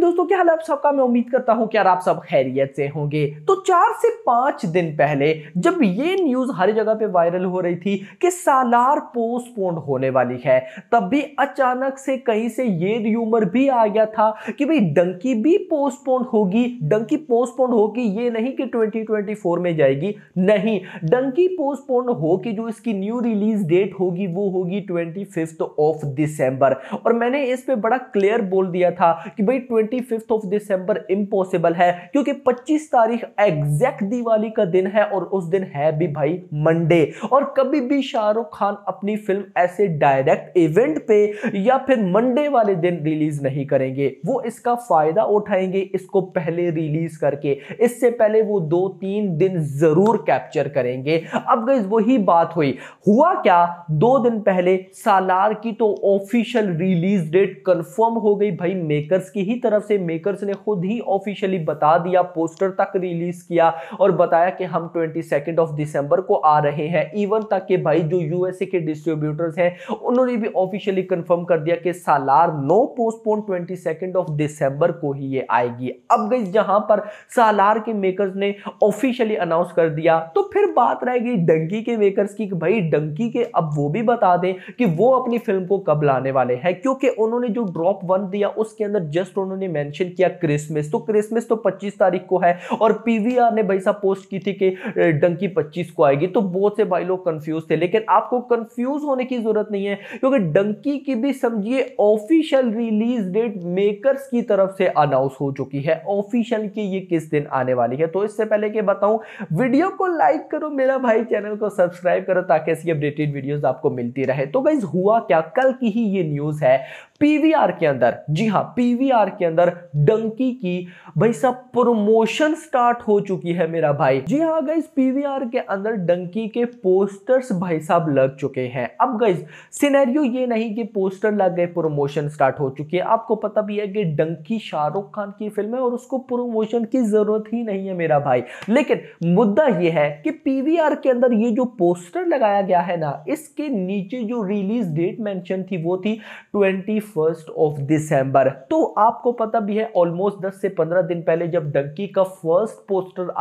दोस्तों, क्या हाल है आप सबका। मैं उम्मीद करता हूं कि यार आप सब खैरियत से होंगे। तो 4 से 5 दिन पहले जब ये न्यूज हर जगह पे वायरल हो रही थी कि सालार पोस्टपोन होने वाली है, तब भी अचानक से कहीं से ये र्यूमर भी आ गया था कि भाई डंकी भी पोस्टपोन होगी। डंकी पोस्टपोन होगी, ये नहीं कि 2024 में जाएगी, नहीं, डंकी पोस्टपोन होगी। जो इसकी न्यू रिलीज डेट होगी वो होगी 25 ऑफ दिसंबर। और मैंने इस पे बड़ा क्लियर बोल दिया था कि भाई 25 ऑफ दिसंबर इम्पॉसिबल है, क्योंकि 25 तारीख एग्जैक्ट दिवाली का दिन है और उस दिन है भी भाई मंडे। और कभी भी शाहरुख खान अपनी फिल्म ऐसे डायरेक्ट इवेंट पे या फिर मंडे वाले दिन रिलीज नहीं करेंगे। वो इसका फायदा उठाएंगे इसको पहले रिलीज करके, इससे पहले वो 2-3 दिन जरूर कैप्चर करेंगे। अब गाइस वही बात हुआ क्या, 2 दिन पहले सालार की तो ऑफिशियल रिलीज डेट कंफर्म हो गई भाई। मेकर्स की ही तरफ से, मेकर्स ने खुद ही ऑफिशियली बता दिया, पोस्टर तक रिलीज किया और बताया कि हम 22 ऑफ दिसंबर को आ रहे हैं। इवन तक कि भाई जो यूएसए के डिस्ट्रीब्यूटर्स हैं उन्होंने भी ऑफिशियली कंफर्म कर दिया कि सालार नो पोस्टपोन 22 ऑफ दिसंबर को ही ये आएगी। अब गाइस जहां पर सालार के मेकर्स ने ऑफिशियली अनाउंस कर दिया, तो फिर बात रह गई डंकी के मेकर्स की कि भाई डंकी के अब वो भी बता दें कि वो अपनी फिल्म को कब लाने वाले हैं। क्योंकि उन्होंने जो ड्रॉप 1 दिया उसके अंदर जस्ट उन्होंने मेंशन किया क्रिसमस, तो क्रिसमस तो 25 तारीख को है और पीवीआर ने भाई साहब पोस्ट की थी कि डंकी 25 को आएगी। तो बहुत से भाई लोग कंफ्यूज थे, लेकिन आपको कंफ्यूज होने की जरूरत नहीं है, क्योंकि डंकी की भी समझिए ऑफिशियल रिलीज डेट मेकर्स की तरफ से अनाउंस हो चुकी है ऑफिशियल कि ये किस दिन आने वाली है। तो इससे पहले कि बताऊं, वीडियो को लाइक करो मेरा भाई, चैनल को सब्सक्राइब करो ताकि ऐसी अपडेटेड वीडियोस आपको मिलती रहे। तो गाइस हुआ क्या, कल की ही ये न्यूज है, पीवीआर के अंदर, जी हां पीवीआर के अंदर डंकी की भाई साहब प्रमोशन स्टार्ट हो चुकी है मेरा भाई। जी हां गाइस, पीवीआर के अंदर डंकी के पोस्टर्स भाई साहब लग चुके हैं। अब गाइस सिनेरियो ये नहीं कि पोस्टर लग गए प्रमोशन स्टार्ट हो चुकी है। आपको पता भी है कि डंकी शाहरुख खान की फिल्म है और उसको प्रमोशन की जरूरत ही नहीं है मेरा भाई। लेकिन मुद्दा ये है कि पीवीआर के अंदर ये जो पोस्टर लगाया गया है ना, इसके नीचे जो रिलीज डेट मेंशन थी वो थी 21 ऑफ दिसंबर। तो आपको पता भी है ऑलमोस्ट 10 से 15 दिन पहले जब डंकी का फर्स्ट पोस्टर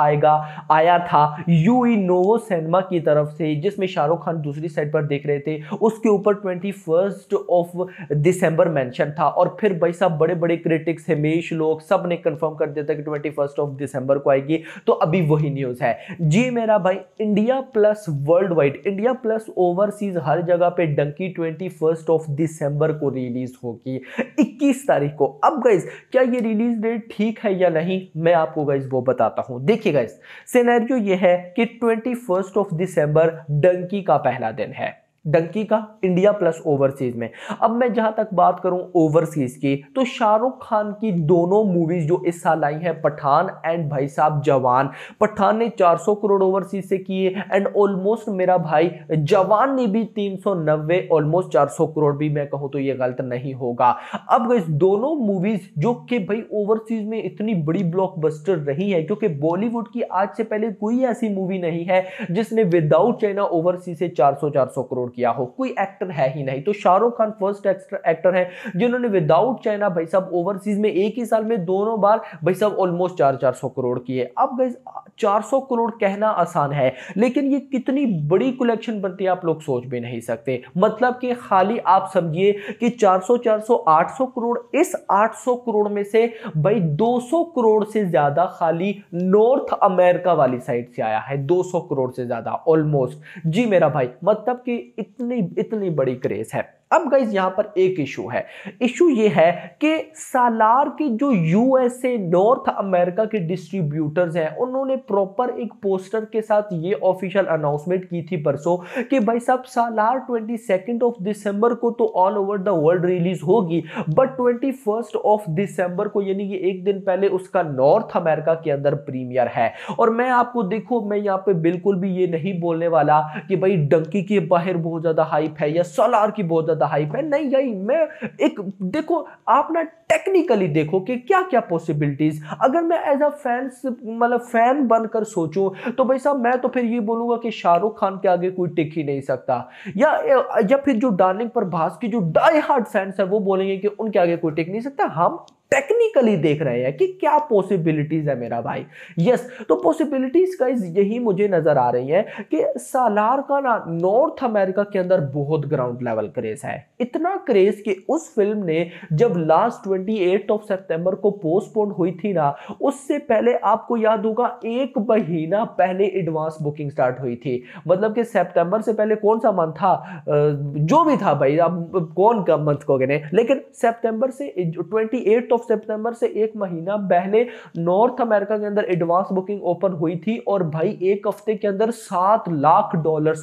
आया था यूई नोवो सिनेमा की तरफ से, जिसमें शाहरुख खान दूसरी साइड पर देख रहे थे, उसके ऊपर 21 ऑफ दिसंबर मेंशन था। और फिर भाई साहब बड़े बड़े क्रिटिक्स, हिमेश लोग, सब ने कंफर्म कर दिया था कि 21 ऑफ दिसंबर को आएगी। तो अभी वही न्यूज है जी मेरा भाई। India plus world wide, India plus overseas हर जगह पे डंकी 21 ऑफ दिसंबर को रिलीज होगी 21 तारीख को। अब गाइस क्या ये रिलीज डेट ठीक है या नहीं, मैं आपको गाइस वो बताता हूं। देखिए गाइस, सिनेरियो ये है कि 21 ऑफ दिसंबर डंकी का पहला दिन है, डंकी का इंडिया प्लस ओवरसीज में। अब मैं जहां तक बात करूं ओवरसीज की, तो शाहरुख खान की दोनों मूवीज जो इस साल आई हैं, पठान एंड भाई साहब जवान। पठान ने 400 करोड़ ओवरसीज से किए एंड ऑलमोस्ट मेरा भाई जवान ने भी 390, ऑलमोस्ट 400 करोड़ भी मैं कहूं तो ये गलत नहीं होगा। अब इस दोनों मूवीज जो कि भाई ओवरसीज में इतनी बड़ी ब्लॉकबस्टर रही है, क्योंकि बॉलीवुड की आज से पहले कोई ऐसी मूवी नहीं है जिसने विदाउट चाइना ओवरसीज से 400 करोड़ किया हो, कोई एक्टर है ही नहीं। तो शाहरुख खान फर्स्ट एक्टर है जिन्होंने विदाउट चाइना भाई साहब ओवरसीज में एक ही साल में दोनों बार भाई साहब ऑलमोस्ट 400 करोड़ किए। अब गाइस 400 करोड़ कहना आसान है, लेकिन ये कितनी बड़ी कलेक्शन बनती है आप लोग सोच भी नहीं सकते। मतलब कि खाली आप समझिए कि 400 800 करोड़, इस 800 करोड़ में से भाई 200 करोड़ से ज्यादा खाली नॉर्थ अमेरिका वाली साइड से आया है, 200 करोड़ से ज्यादा ऑलमोस्ट जी मेरा भाई। मतलब कि इतनी बड़ी क्रेज है। अब गाइस यहां पर एक इशू है, इशू ये है कि सालार के जो यूएसए नॉर्थ अमेरिका के डिस्ट्रीब्यूटर्स हैं, उन्होंने प्रॉपर एक पोस्टर के साथ ये ऑफिशियल अनाउंसमेंट की थी परसों कि भाई साहब सालार 22 ऑफ दिसंबर को तो all over the world release होगी, बट 21 ऑफ दिसंबर को यानी कि एक दिन पहले उसका नॉर्थ अमेरिका के अंदर प्रीमियर है। और मैं आपको देखो, मैं यहाँ पे बिल्कुल भी ये नहीं बोलने वाला कि भाई डंकी के बाहर बहुत ज्यादा हाइप है या सालार की बहुत ज्यादा हाइप है, नहीं गई। मैं एक देखो, आप ना टेक्निकली देखो कि क्या क्या पॉसिबिलिटीज। अगर मैं एज अ फैंस मतलब फैन बनकर सोचूं तो भाई साहब मैं तो फिर ये बोलूंगा कि शाहरुख खान के आगे कोई टिक ही नहीं सकता, या फिर जो डार्लिंग प्रभास की जो डाई हार्ड फैंस है वो बोलेंगे कि उनके आगे कोई टिक नहीं सकता। हम टेक्निकली देख रहे हैं कि क्या पॉसिबिलिटीज है मेरा भाई। यस, तो पॉसिबिलिटीज का यही मुझे नजर आ रही है कि सालार का ना नॉर्थ अमेरिका के अंदर बहुत ग्राउंड लेवल क्रेज है। इतना क्रेज कि उस फिल्म ने जब लास्ट 28 सितंबर को पोस्टपोन हुई थी ना, उससे पहले आपको याद होगा 1 महीना पहले एडवांस बुकिंग स्टार्ट हुई थी। मतलब कि सितंबर से पहले कौन सा मंथ था, जो भी था भाई, अब कौन का मंथ को गिने, लेकिन सितंबर से 28 सितंबर से 1 महीना पहले नॉर्थ अमेरिका के अंदर एडवांस बुकिंग ओपन हुई थी और भाई एक हफ्ते के अंदर $7 लाख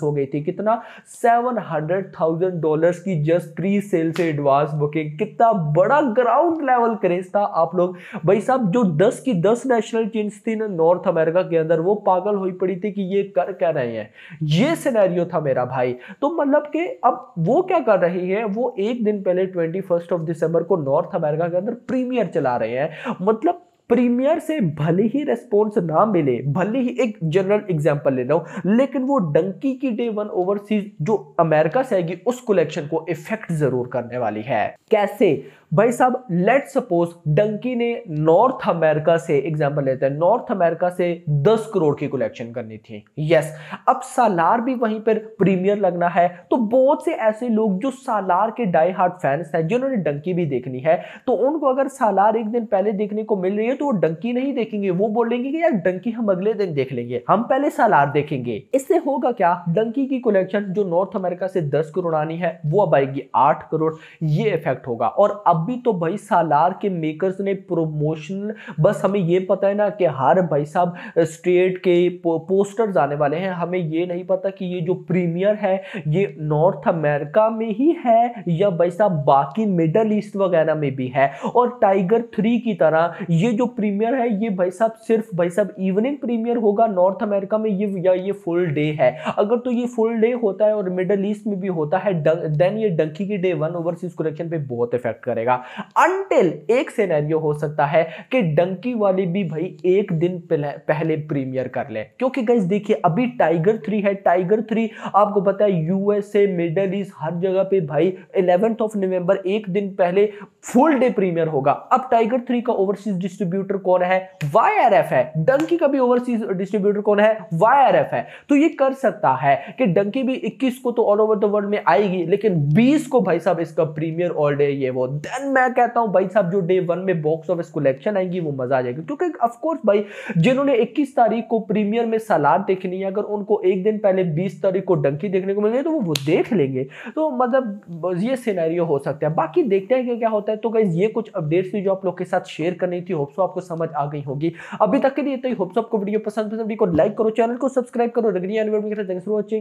हो गई थी। कितना? $700,000 की जस्ट प्री सेल से एडवांस बुकिंग। कितना बड़ा ग्राउंड लेवल क्रेज था। आप लोग भाई साहब, जो 10 की 10 नेशनल चेन्स थी ना नॉर्थ अमेरिका के अंदर, वो पागल हुई पड़ी थी कि ये कर क्या रहे हैं। ये सिनेरियो था मेरा भाई। तो मतलब कि अब वो क्या कर रही है, वो एक दिन पहले 21 दिसंबर को नॉर्थ अमेरिका के अंदर प्रीमियर चला रहे हैं। मतलब प्रीमियर से भले ही रेस्पॉन्स ना मिले, भले ही, एक जनरल एग्जांपल ले रहा हूं, लेकिन वो डंकी की डे वन ओवरसीज जो अमेरिका से आएगी उस कलेक्शन को इफेक्ट जरूर करने वाली है। कैसे भाई साहब? लेट सपोज डंकी ने नॉर्थ अमेरिका से, एग्जांपल लेते हैं, नॉर्थ अमेरिका से 10 करोड़ की कलेक्शन करनी थी। यस, अब सालार भी वहीं पर प्रीमियर लगना है, तो बहुत से ऐसे लोग जो सालार के डाई हार्ड फैंस हैं, जिन्होंने डंकी भी देखनी है, तो उनको अगर सालार एक दिन पहले देखने को मिल रही है तो वो डंकी नहीं देखेंगे। वो बोलेंगे कि यार डंकी हम अगले दिन देख लेंगे, हम पहले सालार देखेंगे। इससे होगा क्या? डंकी की कलेक्शन जो नॉर्थ अमेरिका से 10 करोड़ आनी है वो अब आएगी 8 करोड़। ये इफेक्ट होगा। और अब भी तो भाई सालार के मेकर्स ने प्रमोशनल, बस हमें ये पता है ना कि हर भाई साहब स्टेट के पोस्टर्स आने वाले हैं, हमें ये नहीं पता कि ये जो प्रीमियर है ये नॉर्थ अमेरिका में ही है या भाई साहब बाकी मिडल ईस्ट वगैरह में भी है। और टाइगर 3 की तरह ये जो प्रीमियर है ये भाई साहब सिर्फ भाई साहब इवनिंग प्रीमियर होगा नॉर्थ अमेरिका में, ये या ये फुल डे है। अगर तो ये फुल डे होता है और मिडल ईस्ट में भी होता है, देन ये डंकी की डे वन ओवरसीज कलेक्शन पे बहुत इफेक्ट करेगा। अंटिल एक सिनेरियो हो सकता है कि डंकी वाले भी भाई एक दिन पहले प्रीमियर कर ले। क्योंकि गाइस देखिए, अभी टाइगर 3 है, टाइगर 3 आपको पता है यूएसए, मिडल ईस्ट, हर जगह पे भाई 11 नवंबर एक दिन पहले फुल डे प्रीमियर होगा। अब टाइगर 3 का ओवरसीज डिस्ट्रीब्यूटर कौन है? वाईआरएफ है। डंकी का भी ओवरसीज डिस्ट्रीब्यूटर कौन है? वाईआरएफ है। तो ये कर सकता है कि डंकी भी 21 को तो ऑल ओवर द वर्ल्ड में आएगी, लेकिन 20 को भाई साहब इसका प्रीमियर ऑल डे ये वो। देन मैं कहता हूं भाई साहब जो डे वन में बॉक्स ऑफिस कलेक्शन आएगी वो मजा आ जाएगी। क्योंकि ऑफ कोर्स भाई जिन्होंने 21 तारीख को प्रीमियर में सालार देखनी है, अगर उनको एक दिन पहले 20 तारीख को डंकी देखने को मिल गई तो वो देख लेंगे। तो मतलब ये सिनेरियो हो सकता है। बाकी देखते हैं कि क्या होता है। तो गाइस ये कुछ अपडेट्स थी जो आप लोग के साथ शेयर करनी थी। होप सो आपको समझ आ गई होगी। अभी तक के लिए तो होप सो आपको वीडियो पसंद, वीडियो को लाइक करो, चैनल को सब्सक्राइब करो। Thanks for watching.